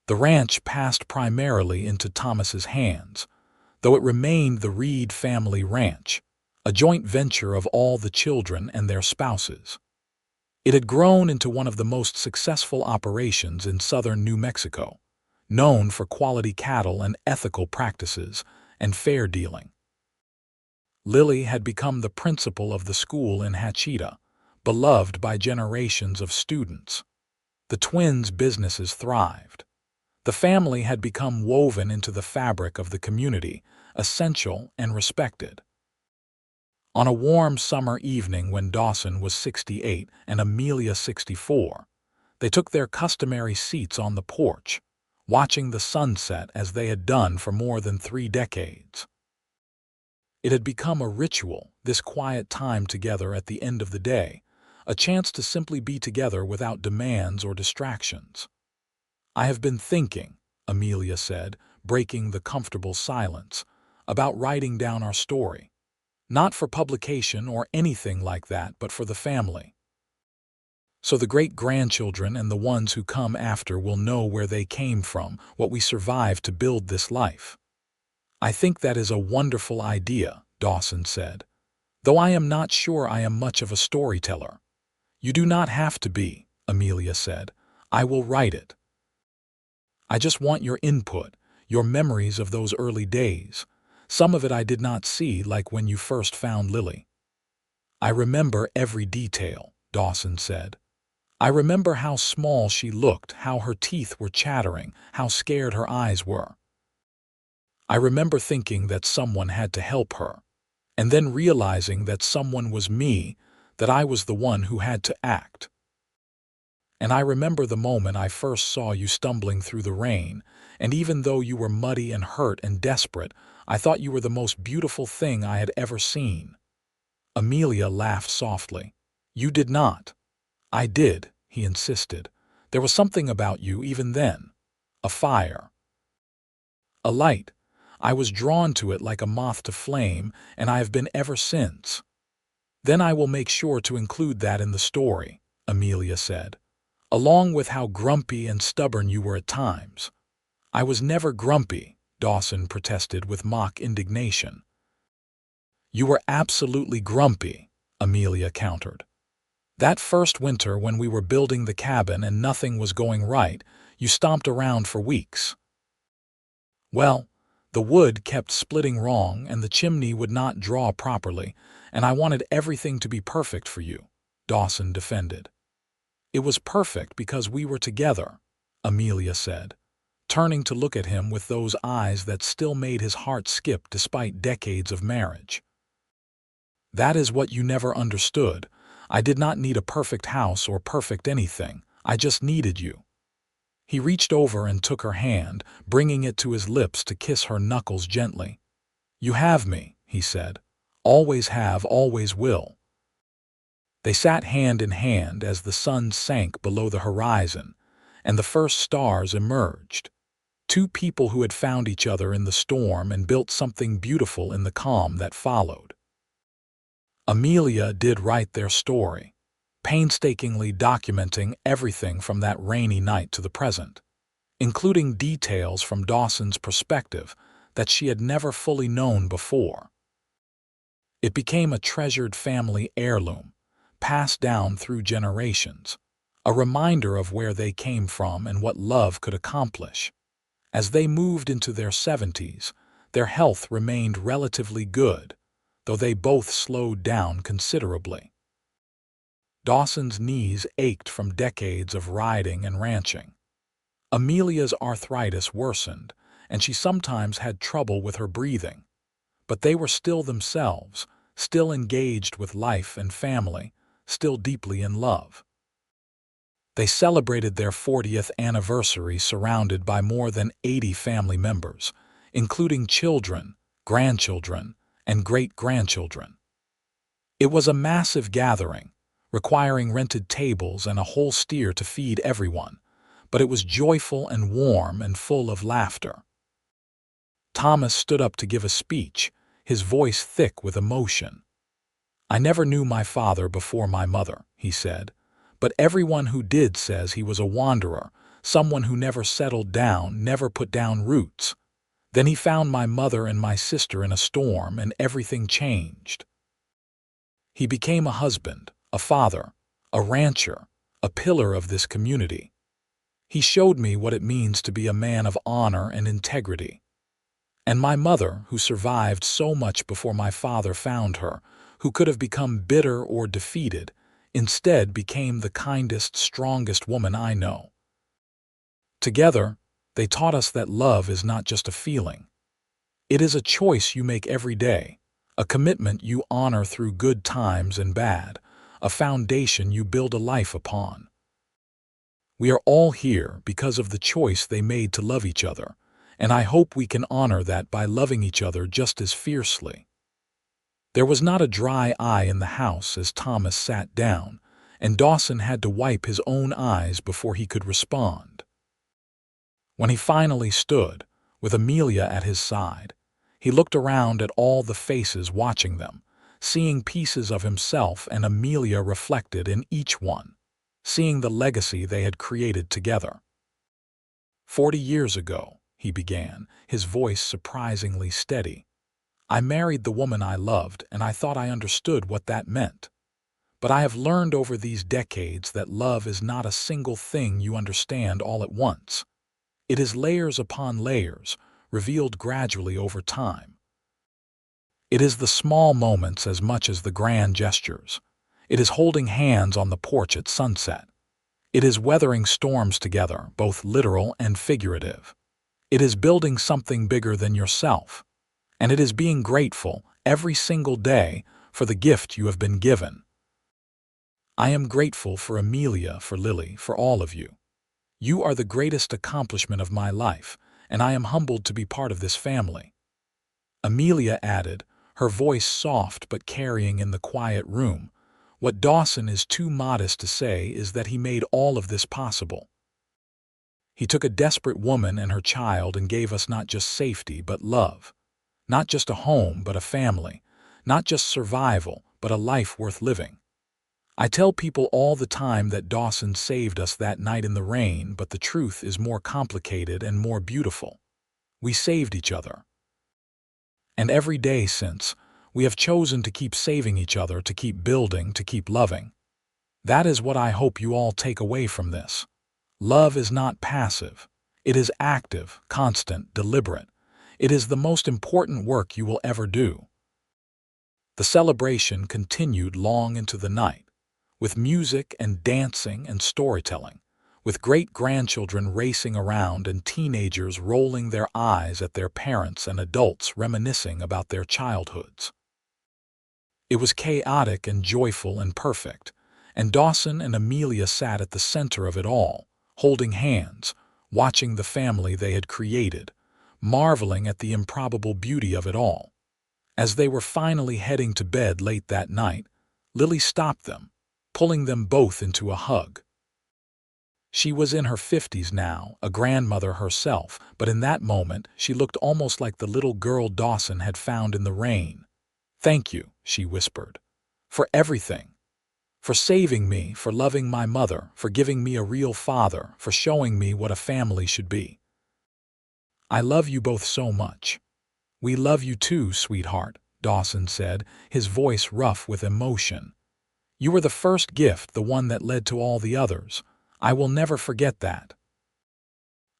The ranch passed primarily into Thomas's hands, though it remained the Reed family ranch, a joint venture of all the children and their spouses. It had grown into one of the most successful operations in southern New Mexico, known for quality cattle and ethical practices and fair dealing. Lily had become the principal of the school in Hachita, beloved by generations of students. The twins' businesses thrived. The family had become woven into the fabric of the community, essential and respected. On a warm summer evening when Dawson was 68 and Amelia 64, they took their customary seats on the porch, watching the sunset as they had done for more than 3 decades. It had become a ritual, this quiet time together at the end of the day, a chance to simply be together without demands or distractions. I have been thinking, Amelia said, breaking the comfortable silence, about writing down our story. Not for publication or anything like that, but for the family. So the great-grandchildren and the ones who come after will know where they came from, what we survived to build this life. I think that is a wonderful idea, Dawson said, though I am not sure I am much of a storyteller. You do not have to be, Amelia said. I will write it. I just want your input, your memories of those early days. Some of it I did not see, like when you first found Lily. I remember every detail, Dawson said. I remember how small she looked, how her teeth were chattering, how scared her eyes were. I remember thinking that someone had to help her, and then realizing that someone was me, that I was the one who had to act. And I remember the moment I first saw you stumbling through the rain, and even though you were muddy and hurt and desperate, I thought you were the most beautiful thing I had ever seen. Amelia laughed softly. You did not. I did, he insisted. There was something about you even then. A fire. A light. I was drawn to it like a moth to flame, and I have been ever since. Then I will make sure to include that in the story, Amelia said, along with how grumpy and stubborn you were at times. I was never grumpy, Dawson protested with mock indignation. You were absolutely grumpy, Amelia countered. That first winter when we were building the cabin and nothing was going right, you stomped around for weeks. Well, the wood kept splitting wrong and the chimney would not draw properly, and I wanted everything to be perfect for you, Dawson defended. It was perfect because we were together, Amelia said, turning to look at him with those eyes that still made his heart skip despite decades of marriage. That is what you never understood. I did not need a perfect house or perfect anything. I just needed you. He reached over and took her hand, bringing it to his lips to kiss her knuckles gently. You have me, he said. Always have, always will. They sat hand in hand as the sun sank below the horizon, and the first stars emerged. Two people who had found each other in the storm and built something beautiful in the calm that followed. Amelia did write their story, painstakingly documenting everything from that rainy night to the present, including details from Dawson's perspective that she had never fully known before. It became a treasured family heirloom, passed down through generations, a reminder of where they came from and what love could accomplish. As they moved into their 70s, their health remained relatively good, though they both slowed down considerably. Dawson's knees ached from decades of riding and ranching. Amelia's arthritis worsened, and she sometimes had trouble with her breathing. But they were still themselves, still engaged with life and family, still deeply in love. They celebrated their 40th anniversary surrounded by more than 80 family members, including children, grandchildren, and great-grandchildren. It was a massive gathering, requiring rented tables and a whole steer to feed everyone, but it was joyful and warm and full of laughter. Thomas stood up to give a speech, his voice thick with emotion. "I never knew my father before my mother," he said, "but everyone who did says he was a wanderer, someone who never settled down, never put down roots. Then he found my mother and my sister in a storm, and everything changed. He became a husband, a father, a rancher, a pillar of this community. He showed me what it means to be a man of honor and integrity. And my mother, who survived so much before my father found her, who could have become bitter or defeated, instead became the kindest, strongest woman I know. Together, they taught us that love is not just a feeling. It is a choice you make every day, a commitment you honor through good times and bad, a foundation you build a life upon. We are all here because of the choice they made to love each other, and I hope we can honor that by loving each other just as fiercely." There was not a dry eye in the house as Thomas sat down, and Dawson had to wipe his own eyes before he could respond. When he finally stood, with Amelia at his side, he looked around at all the faces watching them, seeing pieces of himself and Amelia reflected in each one, seeing the legacy they had created together. 40 years ago, he began, his voice surprisingly steady, "I married the woman I loved, and I thought I understood what that meant. But I have learned over these decades that love is not a single thing you understand all at once. It is layers upon layers, revealed gradually over time. It is the small moments as much as the grand gestures. It is holding hands on the porch at sunset. It is weathering storms together, both literal and figurative. It is building something bigger than yourself. And it is being grateful every single day for the gift you have been given. I am grateful for Amelia, for Lily, for all of you. You are the greatest accomplishment of my life, and I am humbled to be part of this family." Amelia added, her voice soft but carrying in the quiet room, "What Dawson is too modest to say is that he made all of this possible. He took a desperate woman and her child and gave us not just safety but love. Not just a home, but a family. Not just survival, but a life worth living. I tell people all the time that Dawson saved us that night in the rain, but the truth is more complicated and more beautiful. We saved each other. And every day since, we have chosen to keep saving each other, to keep building, to keep loving. That is what I hope you all take away from this. Love is not passive. It is active, constant, deliberate. It is the most important work you will ever do." The celebration continued long into the night, with music and dancing and storytelling, with great-grandchildren racing around and teenagers rolling their eyes at their parents and adults reminiscing about their childhoods. It was chaotic and joyful and perfect, and Dawson and Amelia sat at the center of it all, holding hands, watching the family they had created, marveling at the improbable beauty of it all. As they were finally heading to bed late that night, Lily stopped them, pulling them both into a hug. She was in her 50s now, a grandmother herself, but in that moment she looked almost like the little girl Dawson had found in the rain. "Thank you," she whispered, "for everything. For saving me, for loving my mother, for giving me a real father, for showing me what a family should be. I love you both so much." "We love you too, sweetheart," Dawson said, his voice rough with emotion. "You were the first gift, the one that led to all the others. I will never forget that."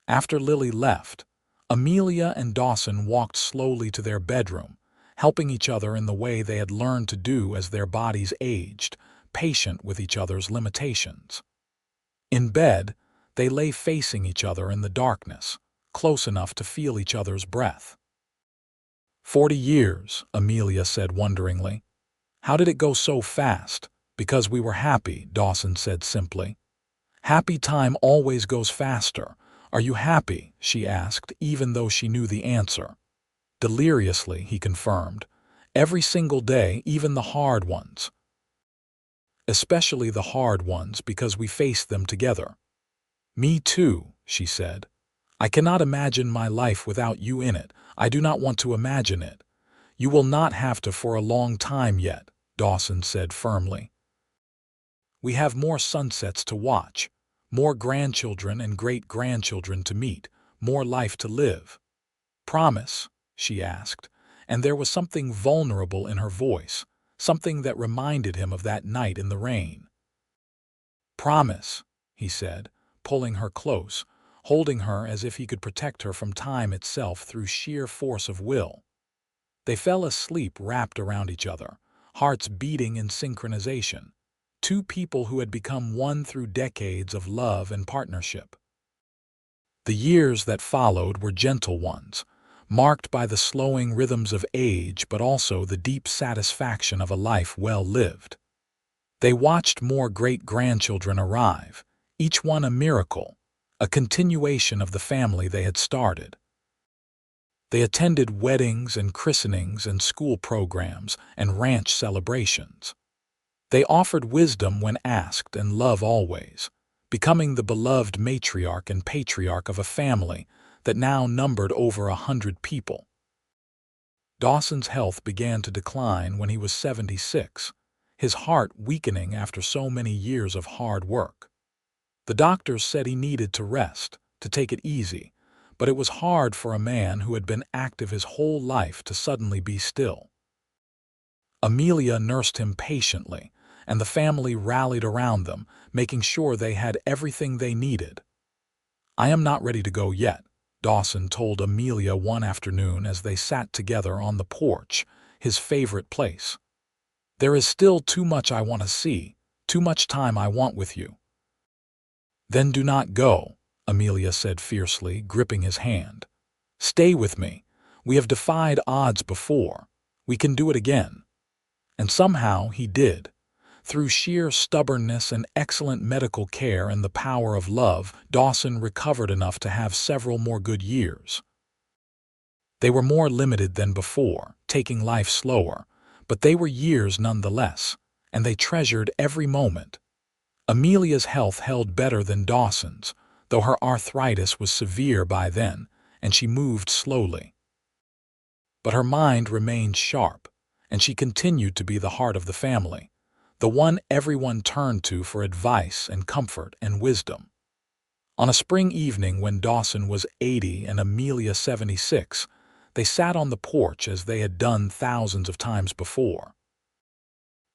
After Lily left, Amelia and Dawson walked slowly to their bedroom, helping each other in the way they had learned to do as their bodies aged, patient with each other's limitations. In bed, they lay facing each other in the darkness, close enough to feel each other's breath. 40 years, Amelia said wonderingly. "How did it go so fast?" "Because we were happy," Dawson said simply. "Happy time always goes faster. Are you happy?" she asked, even though she knew the answer. "Deliriously," he confirmed. "Every single day, even the hard ones. Especially the hard ones because we face them together." "Me too," she said. "I cannot imagine my life without you in it. I do not want to imagine it." "You will not have to for a long time yet," Dawson said firmly. "We have more sunsets to watch, more grandchildren and great-grandchildren to meet, more life to live." "Promise?" she asked, and there was something vulnerable in her voice, something that reminded him of that night in the rain. "Promise," he said, pulling her close, holding her as if he could protect her from time itself through sheer force of will. They fell asleep wrapped around each other, hearts beating in synchronization, two people who had become one through decades of love and partnership. The years that followed were gentle ones, marked by the slowing rhythms of age but also the deep satisfaction of a life well lived. They watched more great-grandchildren arrive, each one a miracle, a continuation of the family they had started. They attended weddings and christenings and school programs and ranch celebrations. They offered wisdom when asked and love always, becoming the beloved matriarch and patriarch of a family that now numbered over 100 people. Dawson's health began to decline when he was 76, his heart weakening after so many years of hard work. The doctors said he needed to rest, to take it easy, but it was hard for a man who had been active his whole life to suddenly be still. Amelia nursed him patiently, and the family rallied around them, making sure they had everything they needed. "I am not ready to go yet," Dawson told Amelia one afternoon as they sat together on the porch, his favorite place. "There is still too much I want to see, too much time I want with you." "Then do not go," Amelia said fiercely, gripping his hand. "Stay with me. We have defied odds before. We can do it again." And somehow he did. Through sheer stubbornness and excellent medical care and the power of love, Dawson recovered enough to have several more good years. They were more limited than before, taking life slower, but they were years nonetheless, and they treasured every moment. Amelia's health held better than Dawson's, though her arthritis was severe by then, and she moved slowly. But her mind remained sharp, and she continued to be the heart of the family, the one everyone turned to for advice and comfort and wisdom. On a spring evening when Dawson was 80 and Amelia 76, they sat on the porch as they had done thousands of times before.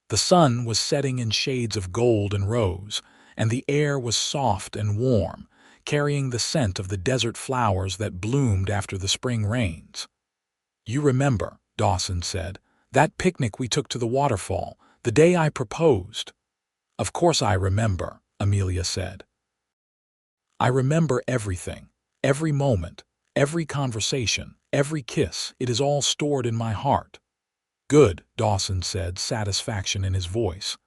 The sun was setting in shades of gold and rose, and the air was soft and warm, carrying the scent of the desert flowers that bloomed after the spring rains. "You remember," Dawson said, "that picnic we took to the waterfall, the day I proposed?" "Of course I remember," Amelia said. "I remember everything, every moment, every conversation, every kiss. It is all stored in my heart." "Good," Dawson said, satisfaction in his voice.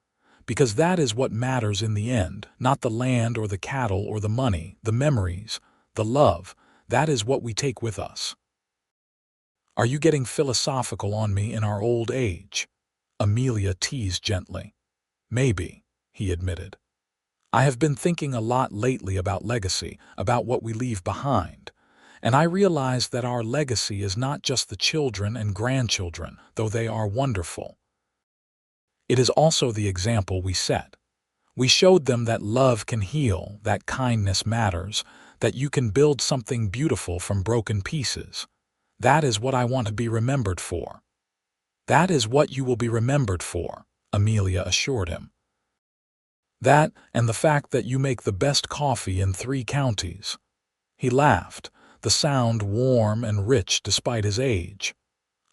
"Because that is what matters in the end, not the land or the cattle or the money, the memories, the love. That is what we take with us." "Are you getting philosophical on me in our old age?" Amelia teased gently. "Maybe," he admitted. I have been thinking a lot lately about legacy, about what we leave behind. And I realize that our legacy is not just the children and grandchildren, though they are wonderful. It is also the example we set. We showed them that love can heal, that kindness matters, that you can build something beautiful from broken pieces. That is what I want to be remembered for. That is what you will be remembered for, Amelia assured him. That and the fact that you make the best coffee in 3 counties. He laughed, the sound warm and rich despite his age.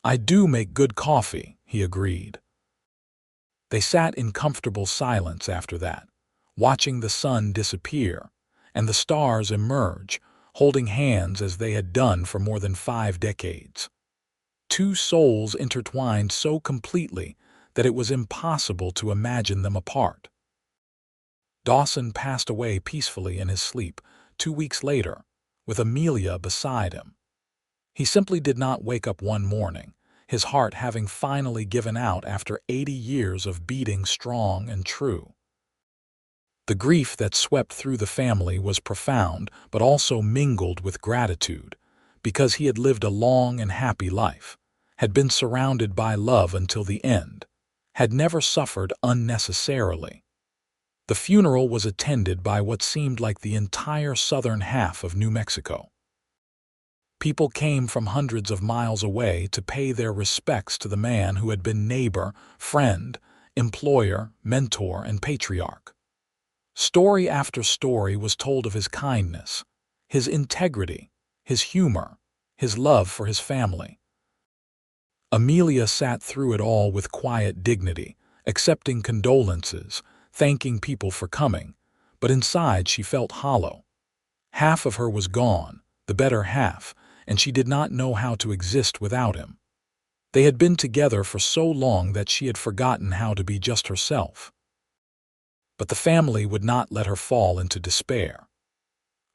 I do make good coffee, he agreed. They sat in comfortable silence after that, watching the sun disappear and the stars emerge, holding hands as they had done for more than 5 decades. 2 souls intertwined so completely that it was impossible to imagine them apart. Dawson passed away peacefully in his sleep 2 weeks later, with Amelia beside him. He simply did not wake up one morning, his heart having finally given out after 80 years of beating strong and true. The grief that swept through the family was profound, but also mingled with gratitude, because he had lived a long and happy life, had been surrounded by love until the end, had never suffered unnecessarily. The funeral was attended by what seemed like the entire southern half of New Mexico. People came from hundreds of miles away to pay their respects to the man who had been neighbor, friend, employer, mentor, and patriarch. Story after story was told of his kindness, his integrity, his humor, his love for his family. Amelia sat through it all with quiet dignity, accepting condolences, thanking people for coming, but inside she felt hollow. Half of her was gone, the better half, and she did not know how to exist without him. They had been together for so long that she had forgotten how to be just herself. But the family would not let her fall into despair.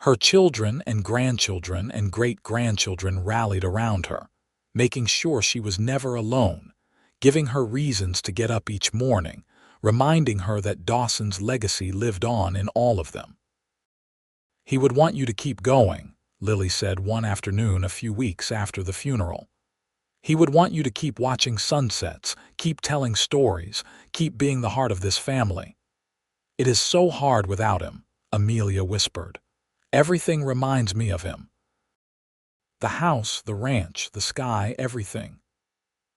Her children and grandchildren and great-grandchildren rallied around her, making sure she was never alone, giving her reasons to get up each morning, reminding her that Dawson's legacy lived on in all of them. He would want you to keep going, Lily said one afternoon a few weeks after the funeral. He would want you to keep watching sunsets, keep telling stories, keep being the heart of this family. It is so hard without him, Amelia whispered. Everything reminds me of him. The house, the ranch, the sky, everything.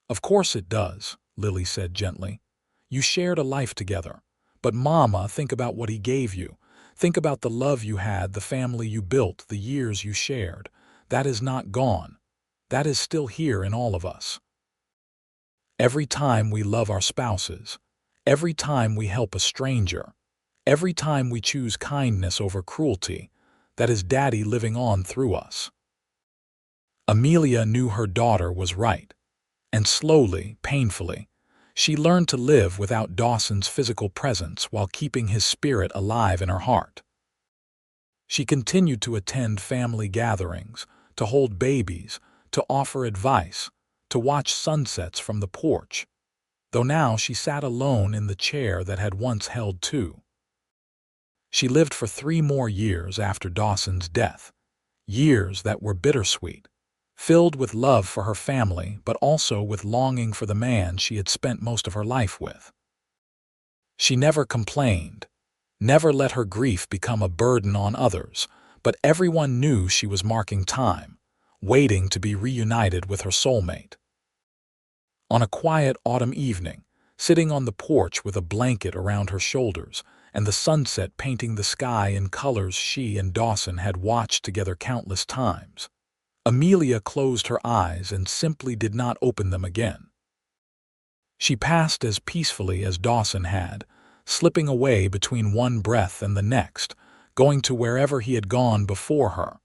Of course it does, Lily said gently. You shared a life together. But Mama, think about what he gave you. Think about the love you had, the family you built, the years you shared. That is not gone. That is still here in all of us. Every time we love our spouses, every time we help a stranger, every time we choose kindness over cruelty, that is Daddy living on through us. Amelia knew her daughter was right, and slowly, painfully, she learned to live without Dawson's physical presence while keeping his spirit alive in her heart. She continued to attend family gatherings, to hold babies, to offer advice, to watch sunsets from the porch, though now she sat alone in the chair that had once held 2. She lived for 3 more years after Dawson's death, years that were bittersweet, filled with love for her family but also with longing for the man she had spent most of her life with. She never complained, never let her grief become a burden on others, but everyone knew she was marking time, waiting to be reunited with her soulmate. On a quiet autumn evening, sitting on the porch with a blanket around her shoulders and the sunset painting the sky in colors she and Dawson had watched together countless times, Amelia closed her eyes and simply did not open them again. She passed as peacefully as Dawson had, slipping away between one breath and the next, going to wherever he had gone before her.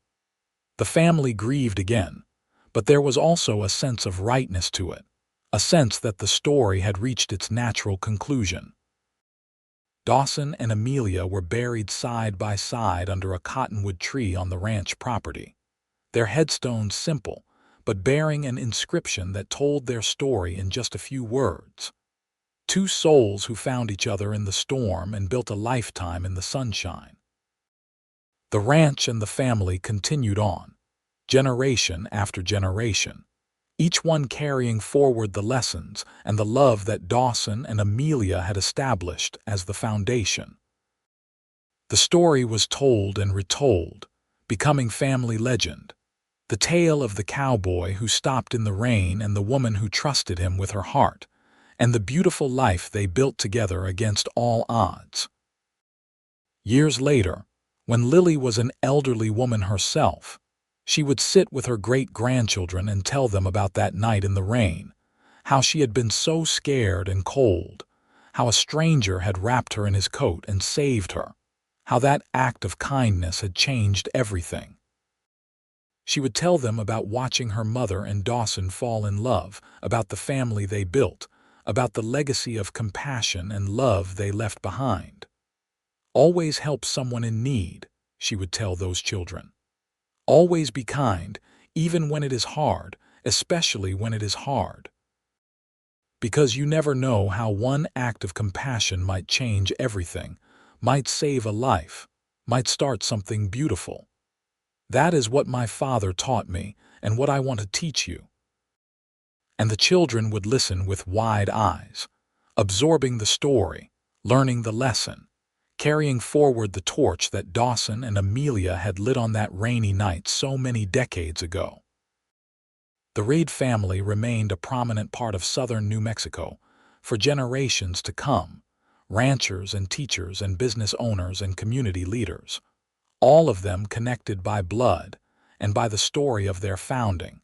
The family grieved again, but there was also a sense of rightness to it, a sense that the story had reached its natural conclusion. Dawson and Amelia were buried side by side under a cottonwood tree on the ranch property, their headstones simple, but bearing an inscription that told their story in just a few words. Two souls who found each other in the storm and built a lifetime in the sunshine. The ranch and the family continued on, generation after generation, each one carrying forward the lessons and the love that Dawson and Amelia had established as the foundation. The story was told and retold, becoming family legend. The tale of the cowboy who stopped in the rain and the woman who trusted him with her heart, and the beautiful life they built together against all odds. Years later, when Lily was an elderly woman herself, she would sit with her great-grandchildren and tell them about that night in the rain, how she had been so scared and cold, how a stranger had wrapped her in his coat and saved her, how that act of kindness had changed everything. She would tell them about watching her mother and Dawson fall in love, about the family they built, about the legacy of compassion and love they left behind. Always help someone in need, she would tell those children. Always be kind, even when it is hard, especially when it is hard. Because you never know how one act of compassion might change everything, might save a life, might start something beautiful. That is what my father taught me and what I want to teach you. And the children would listen with wide eyes, absorbing the story, learning the lesson, carrying forward the torch that Dawson and Amelia had lit on that rainy night so many decades ago. The Reed family remained a prominent part of southern New Mexico for generations to come, ranchers and teachers and business owners and community leaders, all of them connected by blood and by the story of their founding,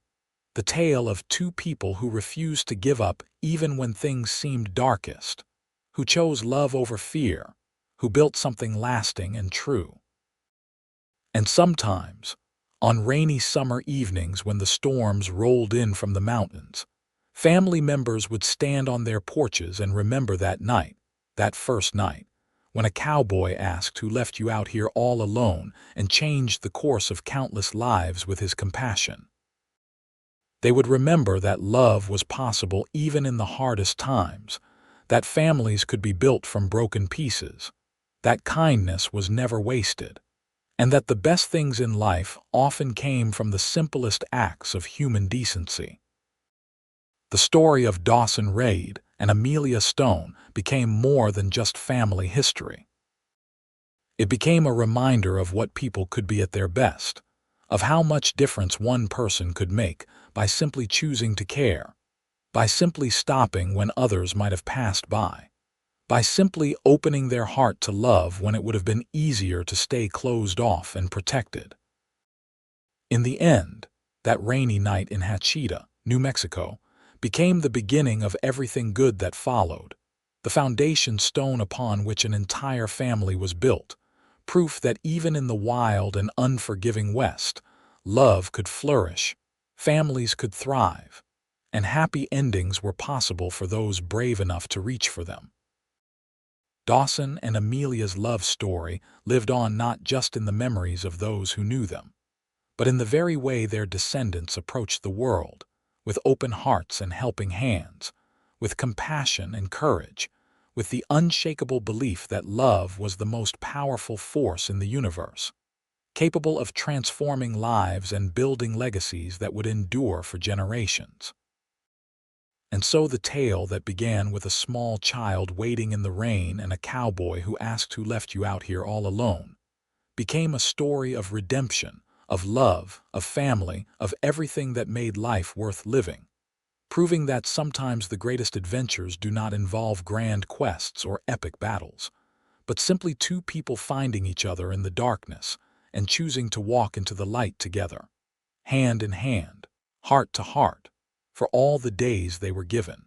the tale of two people who refused to give up even when things seemed darkest, who chose love over fear, who built something lasting and true. And sometimes, on rainy summer evenings when the storms rolled in from the mountains, family members would stand on their porches and remember that night, that first night, when a cowboy asked who left you out here all alone and changed the course of countless lives with his compassion. They would remember that love was possible even in the hardest times, that families could be built from broken pieces, that kindness was never wasted, and that the best things in life often came from the simplest acts of human decency. The story of Dawson Reed and Amelia Stone became more than just family history. It became a reminder of what people could be at their best, of how much difference one person could make by simply choosing to care, by simply stopping when others might have passed by simply opening their heart to love when it would have been easier to stay closed off and protected. In the end, that rainy night in Hachita, New Mexico, became the beginning of everything good that followed, the foundation stone upon which an entire family was built, proof that even in the wild and unforgiving West, love could flourish, families could thrive, and happy endings were possible for those brave enough to reach for them. Dawson and Amelia's love story lived on not just in the memories of those who knew them, but in the very way their descendants approached the world, with open hearts and helping hands, with compassion and courage, with the unshakable belief that love was the most powerful force in the universe, capable of transforming lives and building legacies that would endure for generations. And so the tale that began with a small child waiting in the rain and a cowboy who asked who left you out here all alone became a story of redemption, of love, of family, of everything that made life worth living, proving that sometimes the greatest adventures do not involve grand quests or epic battles, but simply two people finding each other in the darkness and choosing to walk into the light together, hand in hand, heart to heart, for all the days they were given.